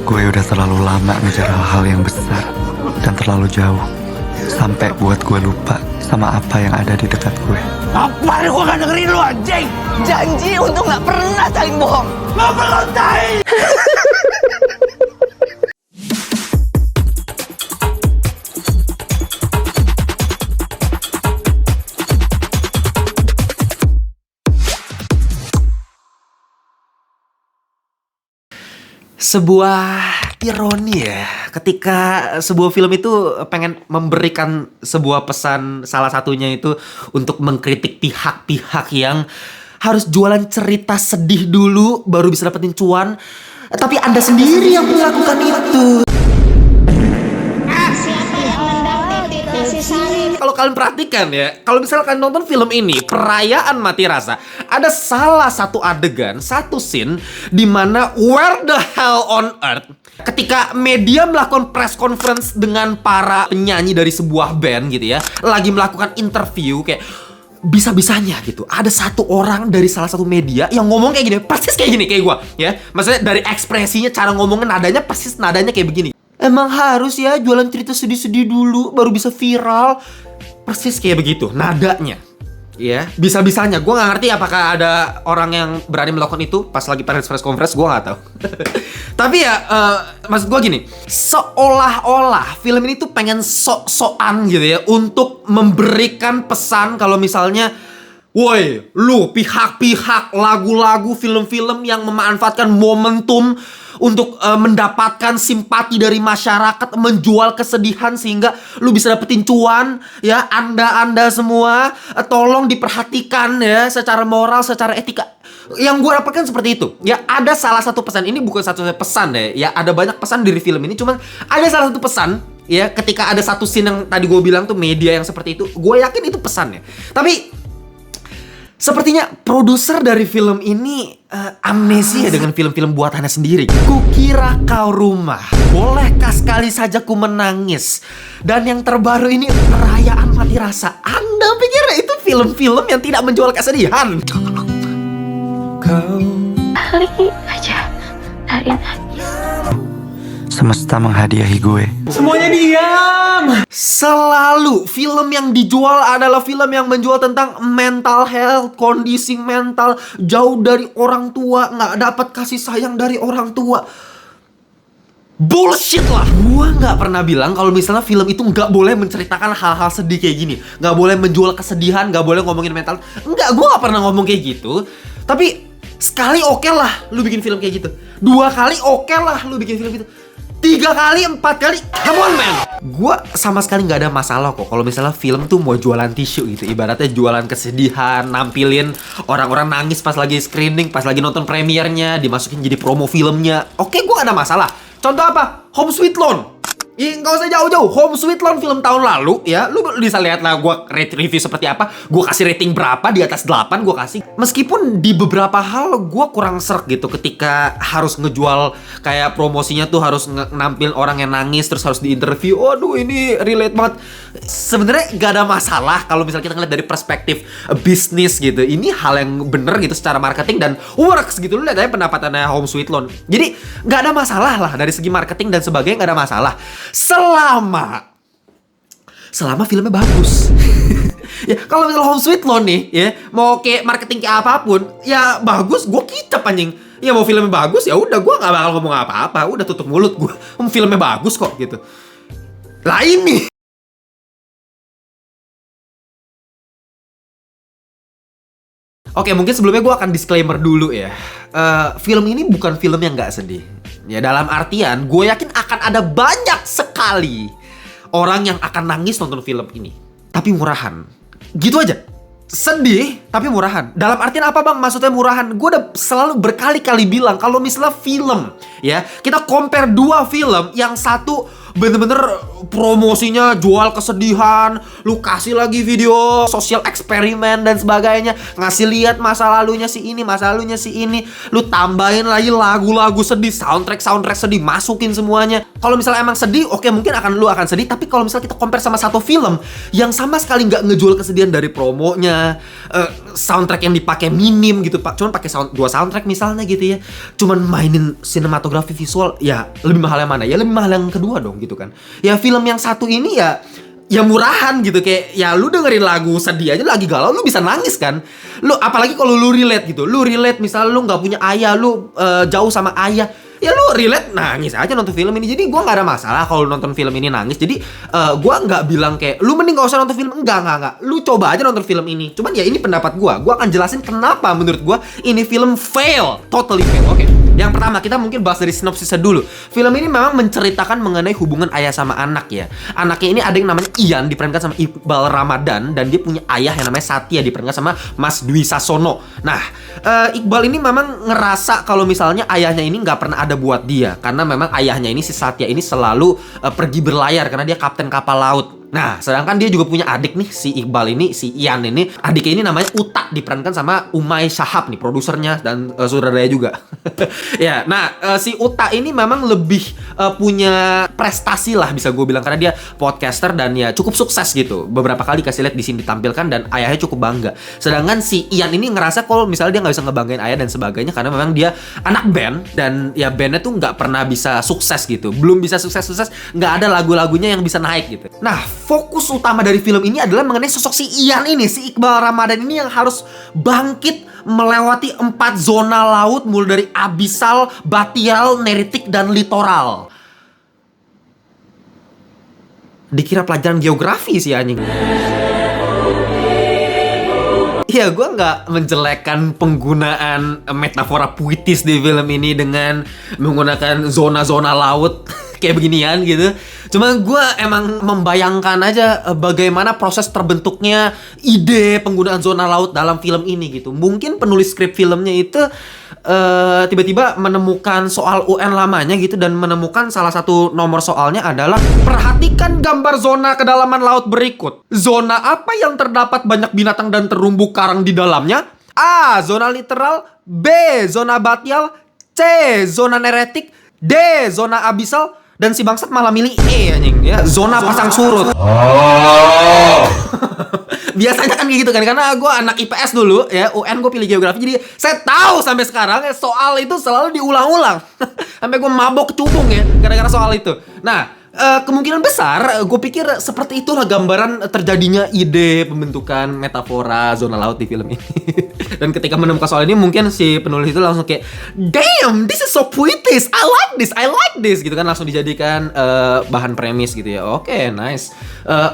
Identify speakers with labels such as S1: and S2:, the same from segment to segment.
S1: Gue udah terlalu lama ngejar hal-hal yang besar dan terlalu jauh, sampai buat gue lupa sama apa yang ada di dekat gue.
S2: Apa nih, gue gak dengerin lu anjing. Janji untuk gak pernah saling bohong. Gak perlu tai.
S3: Sebuah ironi ya, ketika sebuah film itu pengen memberikan sebuah pesan, salah satunya itu untuk mengkritik pihak-pihak yang harus jualan cerita sedih dulu baru bisa dapetin cuan, tapi Anda sendiri yang melakukan itu. Kalau kalian perhatikan ya, kalau misalnya kalian nonton film ini, Perayaan Mati Rasa, ada salah satu adegan, satu scene di mana where the hell on earth, ketika media melakukan press conference dengan para penyanyi dari sebuah band gitu ya, lagi melakukan interview kayak bisa-bisanya gitu, ada satu orang dari salah satu media yang ngomong kayak gini, persis kayak gini kayak gua ya, maksudnya dari ekspresinya, cara ngomongnya, nadanya persis nadanya kayak begini. Emang harus ya jualan cerita sedih-sedih dulu baru bisa viral. Persis kayak begitu nadanya. Ya, bisa-bisanya. Gue gak ngerti apakah ada orang yang berani melakukan itu pas lagi press conference, gue gak tahu. Tapi ya, maksud gue gini, seolah-olah film ini tuh pengen sok-sokan gitu ya, untuk memberikan pesan kalau misalnya, woi, lu pihak-pihak lagu-lagu, film-film yang memanfaatkan momentum untuk mendapatkan simpati dari masyarakat, menjual kesedihan sehingga lu bisa dapetin cuan ya. Anda semua tolong diperhatikan ya, secara moral, secara etika. Yang gue dapatkan seperti itu ya. Ada salah satu pesan, ini bukan satu pesan deh ya, ada banyak pesan dari film ini, cuman ada salah satu pesan ya, ketika ada satu scene yang tadi gue bilang tuh media yang seperti itu, gue yakin itu pesannya. Tapi sepertinya produser dari film ini amnesia dengan film-film buatannya sendiri. Kukira kau rumah, bolehkah sekali saja ku menangis. Dan yang terbaru ini Perayaan Mati Rasa. Anda pikir itu film-film yang tidak menjual kesedihan?
S4: Kali aja dari nangis.
S1: Semesta menghadiahi gue.
S3: Semuanya diam. Selalu film yang dijual adalah film yang menjual tentang mental health, kondisi mental, jauh dari orang tua, nggak dapat kasih sayang dari orang tua. Bullshit lah. Gua nggak pernah bilang kalau misalnya film itu nggak boleh menceritakan hal-hal sedih kayak gini, nggak boleh menjual kesedihan, nggak boleh ngomongin mental. Enggak, gua nggak pernah ngomong kayak gitu. Tapi sekali oke lah lu bikin film kayak gitu. 2 kali oke lah lu bikin film gitu. 3 kali, 4 kali, come on man. Gue sama sekali gak ada masalah kok kalau misalnya film tuh mau jualan tisu gitu. Ibaratnya jualan kesedihan, nampilin orang-orang nangis pas lagi screening, pas lagi nonton premiernya, dimasukin jadi promo filmnya. Oke, gue gak ada masalah. Contoh apa? Home Sweet Loan. Nggak usah jauh-jauh, Home Sweet Loan film tahun lalu ya. Lu bisa lihat lah gue review seperti apa. Gue kasih rating berapa, di atas 8 gue kasih. Meskipun di beberapa hal gue kurang serk gitu ketika harus ngejual kayak promosinya tuh harus nampilin orang yang nangis terus harus diinterview. Waduh, ini relate banget. Sebenarnya gak ada masalah kalau misalnya kita ngeliat dari perspektif bisnis gitu. Ini hal yang bener gitu secara marketing dan works gitu. Lu lihat aja pendapatannya Home Sweet Loan. Jadi gak ada masalah lah dari segi marketing dan sebagainya, gak ada masalah. Selama filmnya bagus. Ya, kalau misalnya Home Sweet Loan nih ya, mau kayak marketing kayak apapun, ya bagus, gue kicap anjing. Ya mau filmnya bagus, ya udah gue gak bakal ngomong apa-apa, udah tutup mulut gue. Filmnya bagus kok gitu. Lah ini. Oke, mungkin sebelumnya gue akan disclaimer dulu ya. Film ini bukan film yang gak sedih. Ya, dalam artian gue yakin akan ada banyak sekali orang yang akan nangis nonton film ini. Tapi murahan. Gitu aja. Sedih tapi murahan. Dalam artian apa bang? Maksudnya murahan. Gue udah selalu berkali-kali bilang kalau misalnya film ya, kita compare 2 film, yang satu bener-bener promosinya jual kesedihan, lu kasih lagi video sosial eksperimen dan sebagainya, ngasih lihat masa lalunya si ini, masa lalunya si ini, lu tambahin lagi lagu-lagu sedih, soundtrack sedih, masukin semuanya. Kalau misalnya emang sedih, oke, mungkin lu akan sedih. Tapi kalau misalnya kita compare sama satu film yang sama sekali nggak ngejual kesedihan dari promonya, soundtrack yang dipakai minim gitu Pak, cuman pakai dua soundtrack misalnya gitu ya, cuman mainin sinematografi visual, ya lebih mahal yang mana? Ya lebih mahal yang kedua dong gitu kan. Ya film yang satu ini ya murahan gitu, kayak ya lu dengerin lagu sedih aja lagi galau lu bisa nangis kan. Lu apalagi kalau lu relate gitu, lu relate misalnya lu nggak punya ayah, lu jauh sama ayah, ya lu relate nangis aja nonton film ini. Jadi gue nggak ada masalah kalau nonton film ini nangis. Jadi gue nggak bilang kayak lu mending gak usah nonton film, enggak, lu coba aja nonton film ini. Cuman ya ini pendapat gue akan jelasin kenapa menurut gue ini film fail, totally fail. Oke. Yang pertama, kita mungkin bahas dari sinopsisnya dulu. Film ini memang menceritakan mengenai hubungan ayah sama anak ya. Anaknya ini ada yang namanya Ian, diperankan sama Iqbal Ramadan. Dan dia punya ayah yang namanya Satya, diperankan sama Mas Dwi Sasono. Nah, Iqbal ini memang ngerasa kalau misalnya ayahnya ini nggak pernah ada buat dia. Karena memang ayahnya ini, si Satya ini selalu pergi berlayar karena dia kapten kapal laut. Nah, sedangkan dia juga punya adik nih, si Iqbal ini, si Ian ini. Adiknya ini namanya Uta, diperankan sama Umay Shahab nih, produsernya dan saudaranya juga. Ya, nah si Uta ini memang lebih punya prestasi lah bisa gue bilang, karena dia podcaster dan ya cukup sukses gitu. Beberapa kali kasih lihat di sini ditampilkan dan ayahnya cukup bangga. Sedangkan si Ian ini ngerasa kalau misalnya dia nggak bisa ngebanggain ayah dan sebagainya karena memang dia anak band dan ya bandnya tuh nggak pernah bisa sukses gitu. Belum bisa sukses, nggak ada lagu-lagunya yang bisa naik gitu. Nah, fokus utama dari film ini adalah mengenai sosok si Ian ini, si Iqbal Ramadan ini yang harus bangkit melewati 4 zona laut mulai dari abisal, batial, neritik, dan litoral. Dikira pelajaran geografi sih anjing. Iya, gue nggak menjelekkan penggunaan metafora puitis di film ini dengan menggunakan zona-zona laut kayak beginian gitu. Cuma gue emang membayangkan aja bagaimana proses terbentuknya ide penggunaan zona laut dalam film ini gitu. Mungkin penulis skrip filmnya itu tiba-tiba menemukan soal UN lamanya gitu dan menemukan salah satu nomor soalnya adalah perhatikan gambar zona kedalaman laut berikut. Zona apa yang terdapat banyak binatang dan terumbu karang di dalamnya? A. Zona literal. B. Zona batial. C. Zona neretik. D. Zona abisal. Dan si bangsat malah milih E anjing ya, zona pasang surut. Biasanya kan kayak gitu kan, karena gue anak IPS dulu ya, UN gue pilih geografi, jadi saya tahu sampai sekarang ya, soal itu selalu diulang-ulang. Sampai gue mabok kecubung ya gara-gara soal itu. Nah, kemungkinan besar gue pikir seperti itulah gambaran terjadinya ide pembentukan metafora zona laut di film ini. Dan ketika menemukan soal ini, mungkin si penulis itu langsung kayak, damn, this is so poetic, I like this gitu kan, langsung dijadikan bahan premis gitu ya. Oke, nice.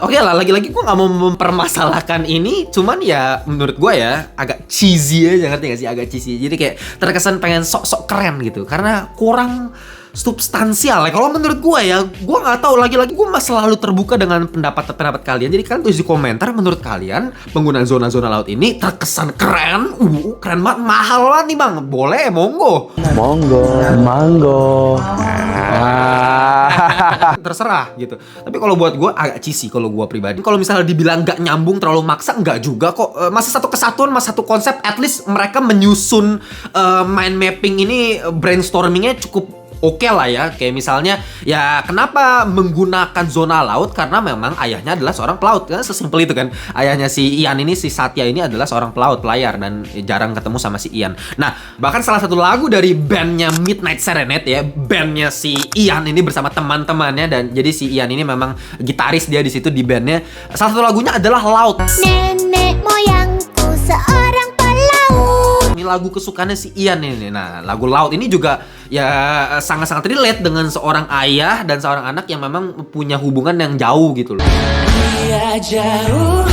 S3: Oke lah, lagi-lagi gue gak mau mempermasalahkan ini, cuman ya menurut gue ya agak cheesy aja, ngerti gak sih, agak cheesy. Jadi kayak terkesan pengen sok-sok keren gitu, karena kurang substansial ya. Kalau menurut gue ya, gue nggak tahu, lagi-lagi gue selalu terbuka dengan pendapat kalian. Jadi kalian tulis di komentar, menurut kalian penggunaan zona-zona laut ini terkesan keren, keren banget, mahal banget nih bang, boleh, monggo. Terserah gitu. Tapi kalau buat gue agak cheesy kalau gue pribadi. Kalau misalnya dibilang nggak nyambung, terlalu maksa, nggak juga kok. Masih satu kesatuan, masih satu konsep. At least mereka menyusun mind mapping ini, brainstormingnya cukup oke lah ya. Kayak misalnya ya kenapa menggunakan zona laut, karena memang ayahnya adalah seorang pelaut kan, sesimpel itu kan. Ayahnya si Ian ini, si Satya ini adalah seorang pelaut, pelayar, dan jarang ketemu sama si Ian. Nah, bahkan salah satu lagu dari bandnya Midnight Serenade ya, bandnya si Ian ini bersama teman-temannya, dan jadi si Ian ini memang gitaris dia di situ di bandnya. Salah satu lagunya adalah Laut.
S5: Nenek moyangku seorang pelaut.
S3: Ini lagu kesukaannya si Ian ini. Nah, lagu Laut ini juga ya sangat-sangat relate dengan seorang ayah dan seorang anak yang memang punya hubungan yang jauh gitu loh.
S5: Dia jauh,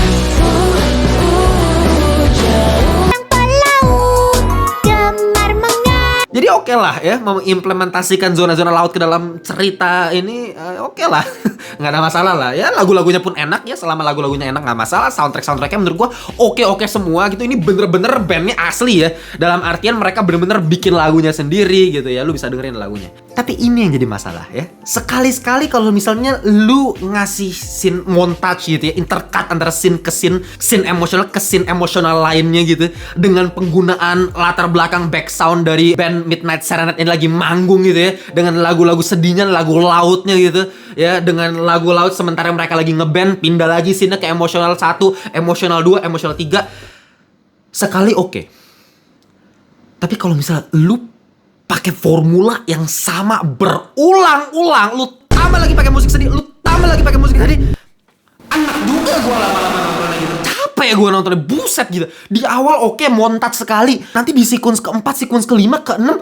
S5: jauh. Yang pelaut gemar mengalir.
S3: Jadi oke lah ya, mengimplementasikan zona-zona laut ke dalam cerita ini oke lah. Nggak ada masalah lah ya, lagu-lagunya pun enak ya, selama lagu-lagunya enak nggak masalah. Soundtracknya menurut gua oke semua gitu. Ini bener-bener bandnya asli ya, dalam artian mereka bener-bener bikin lagunya sendiri gitu ya, lu bisa dengerin lagunya. Tapi ini yang jadi masalah ya, sekali-sekali kalau misalnya lu ngasih scene montage gitu ya, intercut antara scene ke scene emosional ke scene emosional lainnya gitu, dengan penggunaan latar belakang back sound dari band Midnight Serenade ini lagi manggung gitu ya, dengan lagu-lagu sedihnya, lagu lautnya gitu ya, dengan lagu laut sementara mereka lagi ngeband, pindah lagi scene ke emosional 1, emosional 2, emosional 3. sekali oke. Tapi kalau misalnya lu pakai formula yang sama berulang-ulang, lu tambah lagi pakai musik sedih, lu tambah lagi pakai musik sedih, enak juga gue lama-lama nontonnya gitu. Capek ya gue nontonnya, buset gitu. Di awal oke, montat sekali, nanti di sequence keempat, sequence kelima, keenam,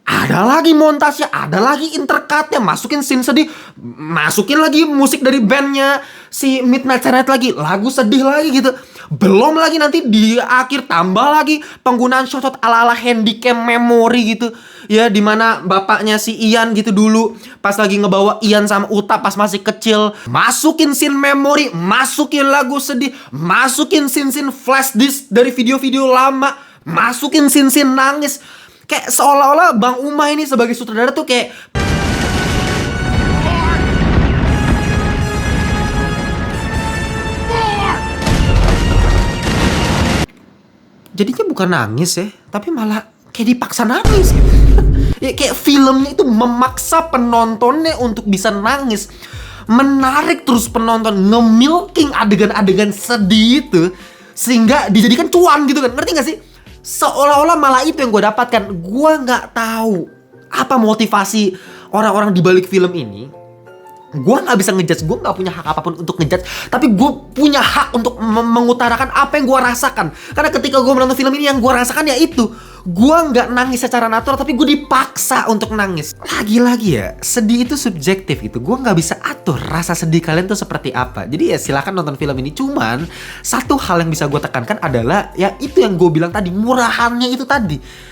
S3: ada lagi montasnya, ada lagi intercutnya, masukin scene sedih, masukin lagi musik dari bandnya si Midnight Chariot lagi, lagu sedih lagi gitu. Belum lagi nanti di akhir tambah lagi penggunaan shot-shot ala-ala handycam memory gitu. Ya, dimana bapaknya si Ian gitu dulu pas lagi ngebawa Ian sama Uta pas masih kecil, masukin scene memory, masukin lagu sedih, masukin scene-scene flash disk dari video-video lama, masukin scene-scene nangis. Kayak seolah-olah Bang Uma ini sebagai sutradara tuh kayak jadinya bukan nangis ya, tapi malah kayak dipaksa nangis gitu. Ya kayak filmnya itu memaksa penontonnya untuk bisa nangis, menarik terus penonton, nge-milking adegan-adegan sedih itu sehingga dijadikan cuan gitu kan, ngerti gak sih? Seolah-olah malah itu yang gue dapatkan. Gue nggak tahu apa motivasi orang-orang di balik film ini. Gue nggak bisa ngejudge, gue nggak punya hak apapun untuk ngejudge, tapi gue punya hak untuk mengutarakan apa yang gue rasakan. Karena ketika gue menonton film ini, yang gue rasakan ya itu, gue nggak nangis secara natural, tapi gue dipaksa untuk nangis. Lagi-lagi ya, sedih itu subjektif gitu. Gue nggak bisa atur rasa sedih kalian tuh seperti apa. Jadi ya silakan nonton film ini. Cuman satu hal yang bisa gue tekankan adalah ya itu yang gue bilang tadi, murahannya itu tadi.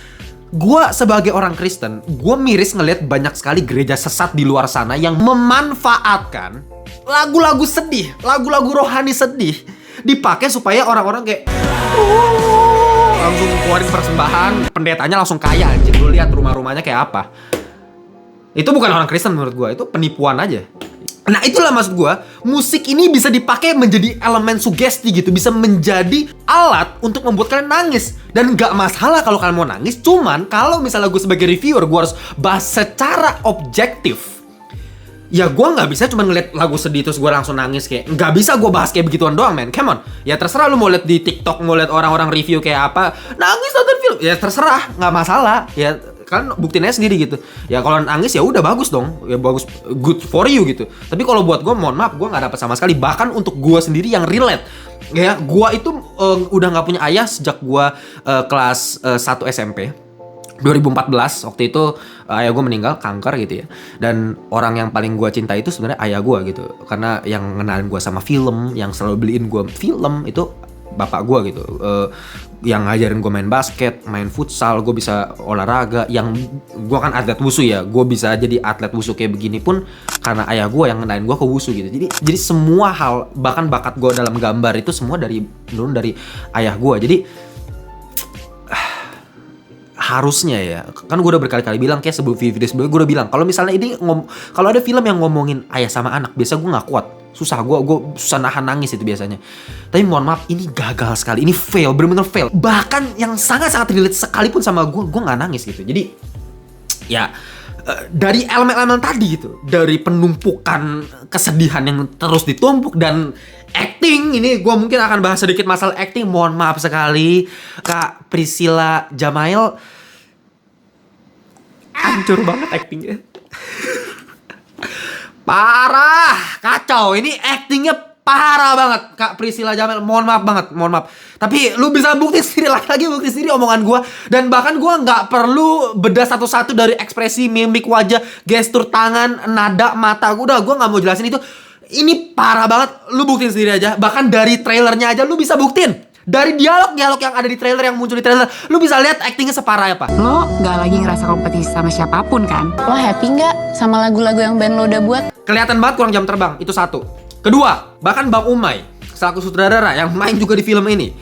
S3: Gue sebagai orang Kristen, gue miris ngelihat banyak sekali gereja sesat di luar sana yang memanfaatkan lagu-lagu sedih, lagu-lagu rohani sedih, dipakai supaya orang-orang kayak langsung keluarin persembahan, pendetanya langsung kaya anjing. Lu lihat rumah-rumahnya kayak apa. Itu bukan orang Kristen menurut gue, itu penipuan aja. Nah itulah maksud gue, musik ini bisa dipakai menjadi elemen sugesti gitu, bisa menjadi alat untuk membuat kalian nangis. Dan gak masalah kalau kalian mau nangis, cuman kalau misalnya gue sebagai reviewer, gue harus bahas secara objektif. Ya gue gak bisa cuma ngeliat lagu sedih terus gue langsung nangis kayak, gak bisa gue bahas kayak begituan doang man, come on. Ya terserah lu mau liat di TikTok, mau liat orang-orang review kayak apa, nangis nonton film, ya terserah, gak masalah. Ya kan buktiin aja sendiri gitu. Ya kalau nangis ya udah bagus dong, ya bagus, good for you gitu. Tapi kalau buat gue, mohon maaf, gue nggak dapet sama sekali. Bahkan untuk gue sendiri yang relate, ya gue itu udah nggak punya ayah sejak gue kelas 1 SMP 2014. Waktu itu ayah gue meninggal kanker gitu ya. Dan orang yang paling gue cinta itu sebenarnya ayah gue gitu. Karena yang ngenalin gue sama film, yang selalu beliin gue film itu bapak gue gitu. Yang ngajarin gue main basket, main futsal, gue bisa olahraga. Yang gue kan atlet wusu ya, gue bisa jadi atlet wusu kayak begini pun karena ayah gue yang ngenalin gue ke wusu gitu. Jadi semua hal, bahkan bakat gue dalam gambar itu semua dari ayah gue. Jadi harusnya ya, kan gue udah berkali-kali bilang kayak sebelum video sebelumnya gue udah bilang kalau misalnya ini kalau ada film yang ngomongin ayah sama anak, biasa gue nggak kuat, susah, gue susah nahan nangis itu biasanya. Tapi mohon maaf, ini gagal sekali, ini fail, bener-bener fail. Bahkan yang sangat-sangat relate sekalipun sama gue nggak nangis gitu. Jadi ya dari elemen-elemen tadi gitu, dari penumpukan kesedihan yang terus ditumpuk dan acting, ini gue mungkin akan bahas sedikit masalah acting. Mohon maaf sekali, Kak Priscilla Jamail, hancur banget actingnya. Parah, kacau. Ini actingnya parah banget, Kak Priscilla Jamail. Mohon maaf banget, mohon maaf. Tapi lu bisa bukti sendiri, lagi bukti sendiri omongan gue. Dan bahkan gue nggak perlu bedah satu-satu dari ekspresi, mimik wajah, gestur tangan, nada mata. Gue nggak mau jelasin itu. Ini parah banget, lu buktiin sendiri aja. Bahkan dari trailernya aja lu bisa buktiin. Dari dialog-dialog yang ada di trailer, yang muncul di trailer, lu bisa lihat actingnya separah apa.
S6: Lo gak lagi ngerasa kompetisi sama siapapun kan?
S4: Lo happy nggak sama lagu-lagu yang band lo udah buat?
S3: Kelihatan banget kurang jam terbang, itu satu. Kedua, bahkan Bang Umay selaku sutradara yang main juga di film ini,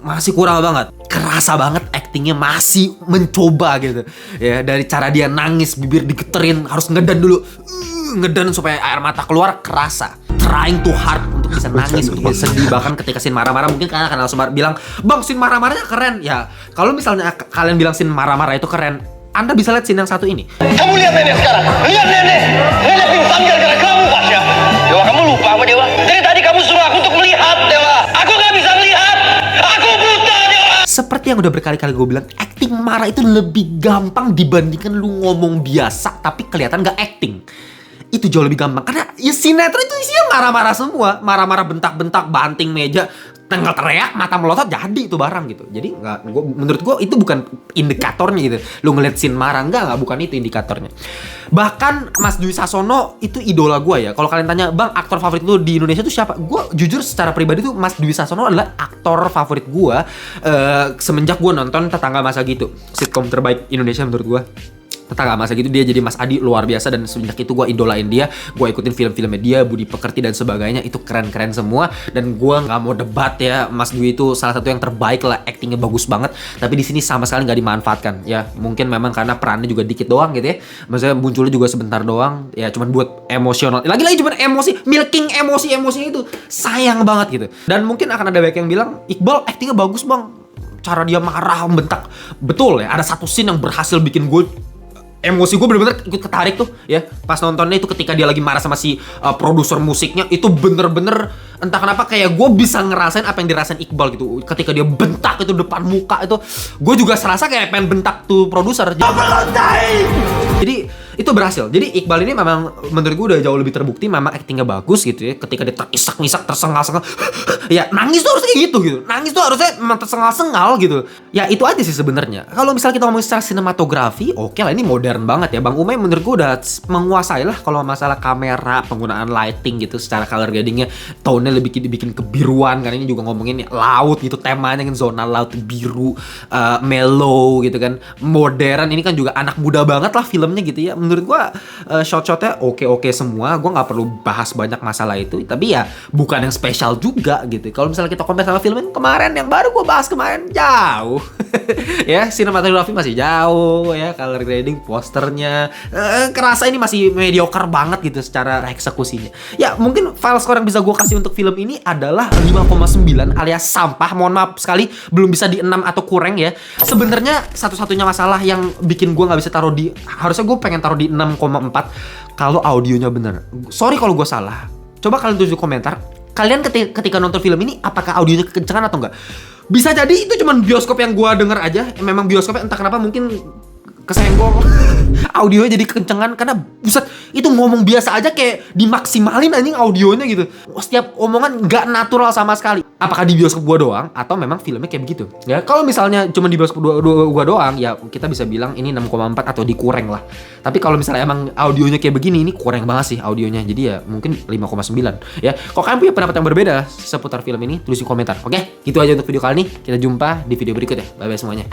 S3: masih kurang banget. Kerasa banget actingnya, masih mencoba gitu. Ya, dari cara dia nangis, bibir digeterin, harus ngedan dulu. Ngedan supaya air mata keluar, kerasa. Trying too hard untuk bisa nangis, untuk bisa sedih. Bahkan ketika scene marah-marah, mungkin kalian akan langsung bilang, Bang, scene marah-marahnya keren. Ya, kalau misalnya kalian bilang scene marah-marah itu keren, Anda bisa lihat scene yang satu ini.
S2: Kamu lihat nenek sekarang. Lihat nenek. Nenek pingsan gara-gara kamu, Pasya. Dewa, kamu lupa sama Dewa. Dari tadi kamu suruh aku untuk melihat, Dewa. Aku gak bisa melihat. Aku buta, Dewa.
S3: seperti yang udah berkali-kali gue bilang, acting marah itu lebih gampang dibandingkan lu ngomong biasa tapi kelihatan gak acting. Itu jauh lebih gampang karena ya sinetron itu isinya marah-marah semua, marah-marah, bentak-bentak, banting meja, tengah teriak, mata melotot, jadi itu barang gitu. Jadi menurut gue itu bukan indikatornya gitu. Lu ngeliat scene marah, enggak, bukan itu indikatornya. Bahkan Mas Dwi Sasono itu idola gue ya. Kalau kalian tanya, bang, aktor favorit lu di Indonesia itu siapa? Gue jujur secara pribadi tuh Mas Dwi Sasono adalah aktor favorit gue semenjak gue nonton Tetangga Masa Gitu, sitkom terbaik Indonesia menurut gue. Tetangga Masa Gitu, dia jadi Mas Adi luar biasa, dan semenjak itu gue idolain dia, gue ikutin film-filmnya dia, Budi Pekerti dan sebagainya, itu keren-keren semua. Dan gue nggak mau debat ya, Mas Dwi itu salah satu yang terbaik lah, actingnya bagus banget. Tapi di sini sama sekali nggak dimanfaatkan ya, mungkin memang karena perannya juga dikit doang gitu ya, maksudnya munculnya juga sebentar doang ya, cuman buat emosional, lagi-lagi cuman emosi, milking emosi-emosinya itu sayang banget gitu. Dan mungkin akan ada banyak yang bilang, Iqbal actingnya bagus bang, cara dia marah, membentak, betul ya. Ada satu scene yang berhasil bikin gue emosi gue bener-bener ikut ketarik tuh ya, pas nontonnya itu ketika dia lagi marah sama si produser musiknya. Itu bener-bener entah kenapa kayak gue bisa ngerasain apa yang dirasain Iqbal gitu. Ketika dia bentak itu depan muka itu, gue juga serasa kayak pengen bentak tuh produser. Jadi itu berhasil. Jadi Iqbal ini memang menurut gue udah jauh lebih terbukti memang actingnya bagus gitu ya. Ketika dia terisak-isak, tersengal-sengal, ya nangis tuh harusnya kayak gitu. Nangis tuh harusnya memang tersengal-sengal gitu. Ya itu aja sih sebenarnya. Kalau misalnya kita ngomong secara sinematografi, oke lah, ini modern banget ya. Bang Umay menurut gue udah menguasai lah kalau masalah kamera, penggunaan lighting gitu, secara color gradingnya, tone-nya lebih dibikin kebiruan. Karena ini juga ngomongin laut gitu, temanya kan zona laut biru, mellow gitu kan, modern. Ini kan juga anak muda banget lah filmnya gitu ya. Menurut gue shot-shotnya oke-oke semua. Gue nggak perlu bahas banyak masalah itu. Tapi ya bukan yang spesial juga gitu. Kalau misalnya kita compare sama film yang kemarin, yang baru gue bahas kemarin, jauh. Ya, sinematografi masih jauh ya, color grading, posternya kerasa ini masih mediocre banget gitu secara eksekusinya. Ya mungkin file score yang bisa gue kasih untuk film ini adalah 5,9 alias sampah. Mohon maaf sekali belum bisa di 6 atau kurang ya. Sebenarnya satu-satunya masalah yang bikin gue nggak bisa taruh di, harusnya gue pengen taruh di 6,4 kalau audionya bener. Sorry kalau gue salah. Coba kalian tulis di komentar, kalian ketika nonton film ini apakah audionya kekencangan atau enggak? Bisa jadi itu cuman bioskop yang gue denger aja. Memang bioskopnya entah kenapa mungkin kesenggol audionya jadi kekencengan, karena buset itu ngomong biasa aja kayak dimaksimalin anjing audionya gitu. Setiap omongan nggak natural sama sekali. Apakah di bioskop gua doang atau memang filmnya kayak begitu? Ya kalau misalnya cuma di bioskop gua doang ya kita bisa bilang ini 6,4 atau dikurang lah. Tapi kalau misalnya emang audionya kayak begini, ini kurang banget sih audionya. Jadi ya mungkin 5,9 ya. Kalau kalian punya pendapat yang berbeda seputar film ini, tulis di komentar. Oke, gitu aja untuk video kali ini. Kita jumpa di video berikut ya. Bye bye semuanya.